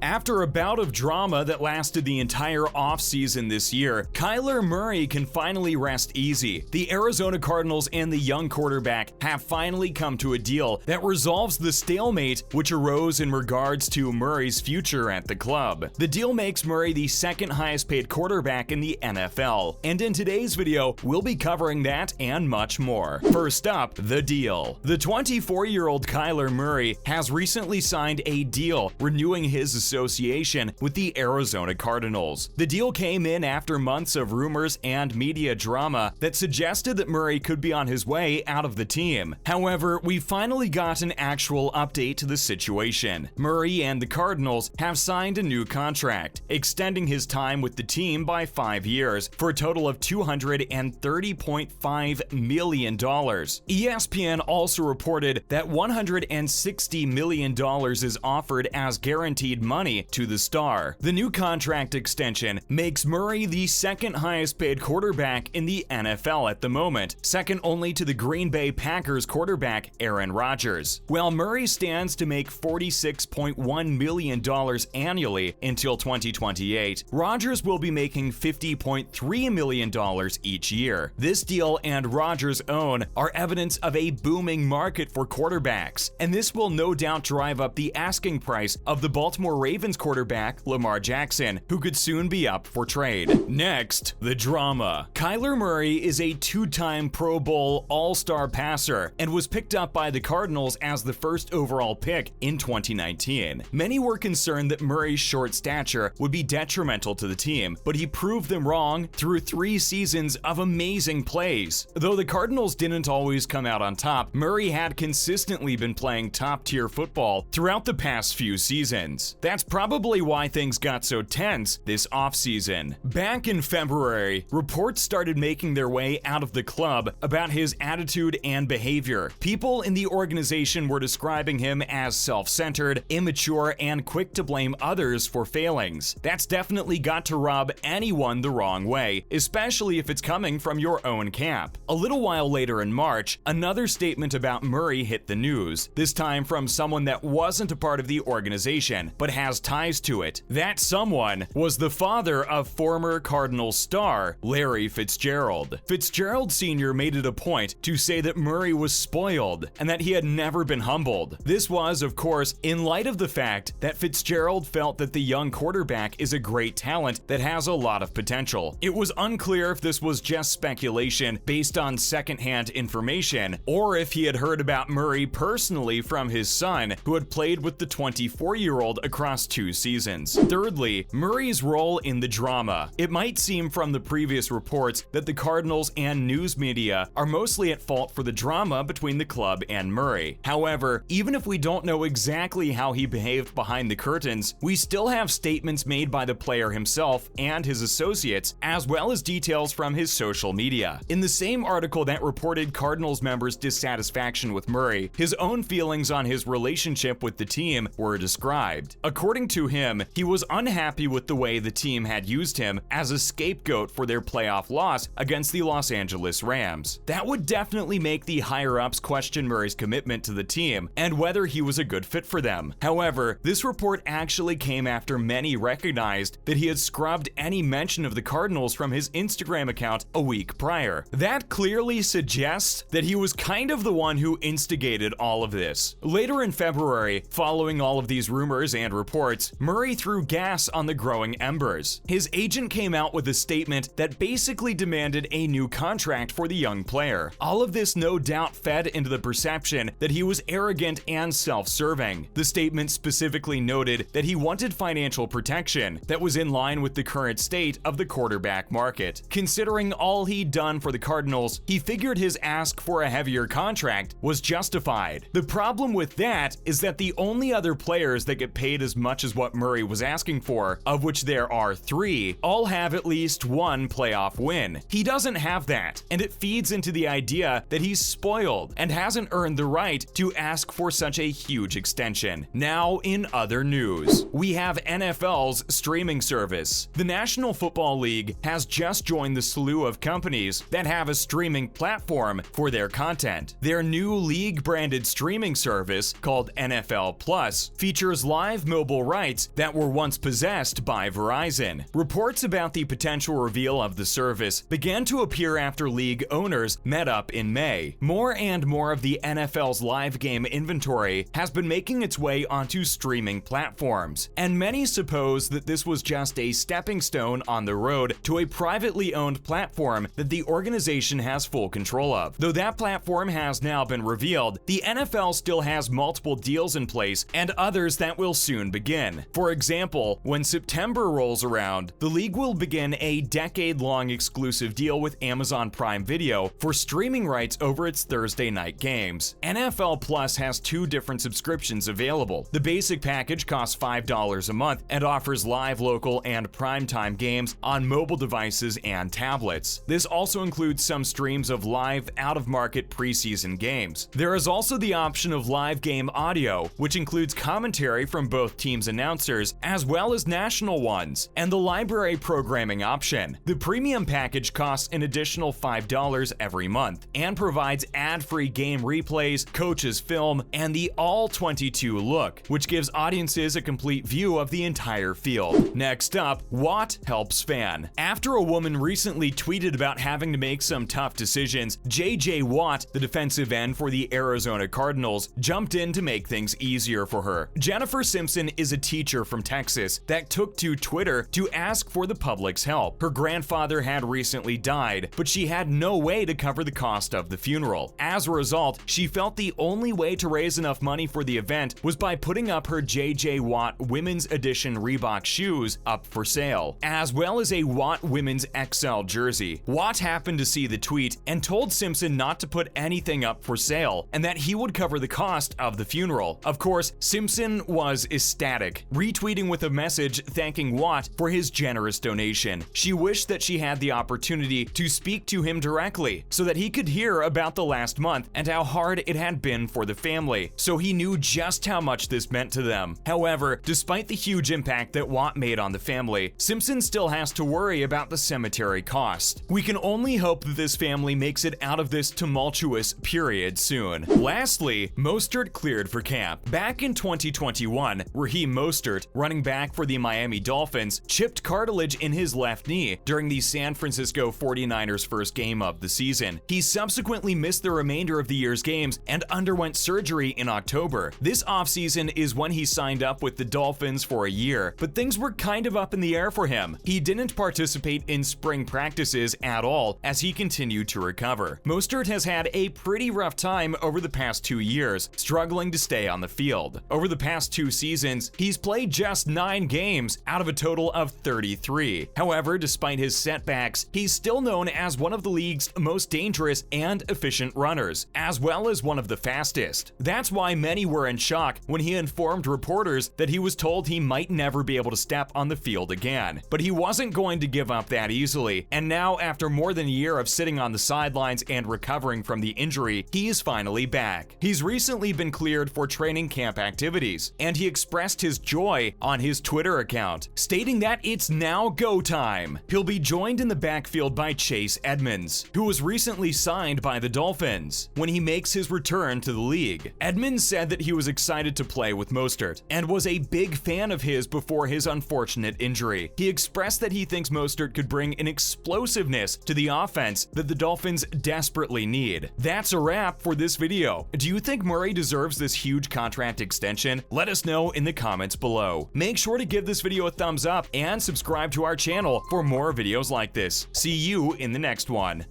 After a bout of drama that lasted the entire offseason this year, Kyler Murray can finally rest easy. The Arizona Cardinals and the young quarterback have finally come to a deal that resolves the stalemate which arose in regards to Murray's future at the club. The deal makes Murray the second highest paid quarterback in the NFL, and in today's video, we'll be covering that and much more. First up, the deal. The 24-year-old Kyler Murray has recently signed a deal renewing his association with the Arizona Cardinals. The deal came in after months of rumors and media drama that suggested that Murray could be on his way out of the team. However, we finally got an actual update to the situation. Murray and the Cardinals have signed a new contract, extending his time with the team by 5 years for a total of $230.5 million. ESPN also reported that $160 million is offered as guaranteed money to the star. The new contract extension makes Murray the second highest paid quarterback in the NFL at the moment, second only to the Green Bay Packers quarterback Aaron Rodgers. While Murray stands to make $46.1 million annually until 2028, Rodgers will be making $50.3 million each year. This deal and Rodgers' own are evidence of a booming market for quarterbacks, and this will no doubt drive up the asking price of the Baltimore Ravens quarterback Lamar Jackson, who could soon be up for trade. Next, the drama. Kyler Murray is a two-time Pro Bowl All-Star passer and was picked up by the Cardinals as the first overall pick in 2019. Many were concerned that Murray's short stature would be detrimental to the team, but he proved them wrong through 3 seasons of amazing plays. Though the Cardinals didn't always come out on top, Murray had consistently been playing top-tier football throughout the past few seasons. That's probably why things got so tense this offseason. Back in February, reports started making their way out of the club about his attitude and behavior. People in the organization were describing him as self-centered, immature, and quick to blame others for failings. That's definitely got to rub anyone the wrong way, especially if it's coming from your own camp. A little while later in March, another statement about Murray hit the news, this time from someone that wasn't a part of the organization, but has ties to it. That someone was the father of former Cardinals star Larry Fitzgerald. Fitzgerald Sr. made it a point to say that Murray was spoiled and that he had never been humbled. This was, of course, in light of the fact that Fitzgerald felt that the young quarterback is a great talent that has a lot of potential. It was unclear if this was just speculation based on secondhand information, or if he had heard about Murray personally from his son, who had played with the 24-year-old across 2 seasons. Thirdly, Murray's role in the drama. It might seem from the previous reports that the Cardinals and news media are mostly at fault for the drama between the club and Murray. However, even if we don't know exactly how he behaved behind the curtains, we still have statements made by the player himself and his associates, as well as details from his social media. In the same article that reported Cardinals members' dissatisfaction with Murray, his own feelings on his relationship with the team were described. According to him, he was unhappy with the way the team had used him as a scapegoat for their playoff loss against the Los Angeles Rams. That would definitely make the higher-ups question Murray's commitment to the team and whether he was a good fit for them. However, this report actually came after many recognized that he had scrubbed any mention of the Cardinals from his Instagram account a week prior. That clearly suggests that he was kind of the one who instigated all of this. Later in February, following all of these rumors and reports, Murray threw gas on the growing embers. His agent came out with a statement that basically demanded a new contract for the young player. All of this no doubt fed into the perception that he was arrogant and self-serving. The statement specifically noted that he wanted financial protection that was in line with the current state of the quarterback market. Considering all he'd done for the Cardinals, he figured his ask for a heavier contract was justified. The problem with that is that the only other players that get paid as much as what Murray was asking for, of which there are 3, all have at least one playoff win. He doesn't have that, and it feeds into the idea that he's spoiled and hasn't earned the right to ask for such a huge extension. Now, in other news, we have NFL's streaming service. The National Football League has just joined the slew of companies that have a streaming platform for their content. Their new league-branded streaming service, called NFL Plus, features live mobile T-Mobile rights that were once possessed by Verizon. Reports about the potential reveal of the service began to appear after league owners met up in May. More and more of the NFL's live game inventory has been making its way onto streaming platforms, and many suppose that this was just a stepping stone on the road to a privately owned platform that the organization has full control of. Though that platform has now been revealed, the NFL still has multiple deals in place and others that will soon begin. For example, when September rolls around, the league will begin a decade-long exclusive deal with Amazon Prime Video for streaming rights over its Thursday night games. NFL Plus has two different subscriptions available. The basic package costs $5 a month and offers live, local, and primetime games on mobile devices and tablets. This also includes some streams of live, out-of-market preseason games. There is also the option of live game audio, which includes commentary from both teams' announcers as well as national ones, and the library programming option. The premium package costs an additional $5 every month and provides ad-free game replays, coaches' film, and the all-22 look, which gives audiences a complete view of the entire field. Next up, Watt helps fan. After a woman recently tweeted about having to make some tough decisions, J.J. Watt, the defensive end for the Arizona Cardinals, jumped in to make things easier for her. Jennifer Simpson is a teacher from Texas that took to Twitter to ask for the public's help. Her grandfather had recently died, but she had no way to cover the cost of the funeral. As a result, she felt the only way to raise enough money for the event was by putting up her J.J. Watt Women's Edition Reebok shoes up for sale, as well as a Watt Women's XL jersey. Watt happened to see the tweet and told Simpson not to put anything up for sale and that he would cover the cost of the funeral. Of course, Simpson was ecstatic, retweeting with a message thanking Watt for his generous donation. She wished that she had the opportunity to speak to him directly so that he could hear about the last month and how hard it had been for the family, so he knew just how much this meant to them. However, despite the huge impact that Watt made on the family, Simpson still has to worry about the cemetery cost. We can only hope that this family makes it out of this tumultuous period soon. Lastly, Mostert cleared for camp. Back in 2021, Raheem Mostert, running back for the Miami Dolphins, chipped cartilage in his left knee during the San Francisco 49ers' first game of the season. He subsequently missed the remainder of the year's games and underwent surgery in October. This offseason is when he signed up with the Dolphins for a year, but things were kind of up in the air for him. He didn't participate in spring practices at all as he continued to recover. Mostert has had a pretty rough time over the past 2 years, struggling to stay on the field. Over the past 2 seasons, he's played just 9 games out of a total of 33. However, despite his setbacks, he's still known as one of the league's most dangerous and efficient runners, as well as one of the fastest. That's why many were in shock when he informed reporters that he was told he might never be able to step on the field again. But he wasn't going to give up that easily, and now after more than a year of sitting on the sidelines and recovering from the injury, he is finally back. He's recently been cleared for training camp activities, and he expressed his joy on his Twitter account, stating that it's now go time. He'll be joined in the backfield by Chase Edmonds, who was recently signed by the Dolphins, when he makes his return to the league. Edmonds said that he was excited to play with Mostert and was a big fan of his before his unfortunate injury. He expressed that he thinks Mostert could bring an explosiveness to the offense that the Dolphins desperately need. That's a wrap for this video. Do you think Murray deserves this huge contract extension? Let us know in the comments below. Make sure to give this video a thumbs up and subscribe to our channel for more videos like this. See you in the next one.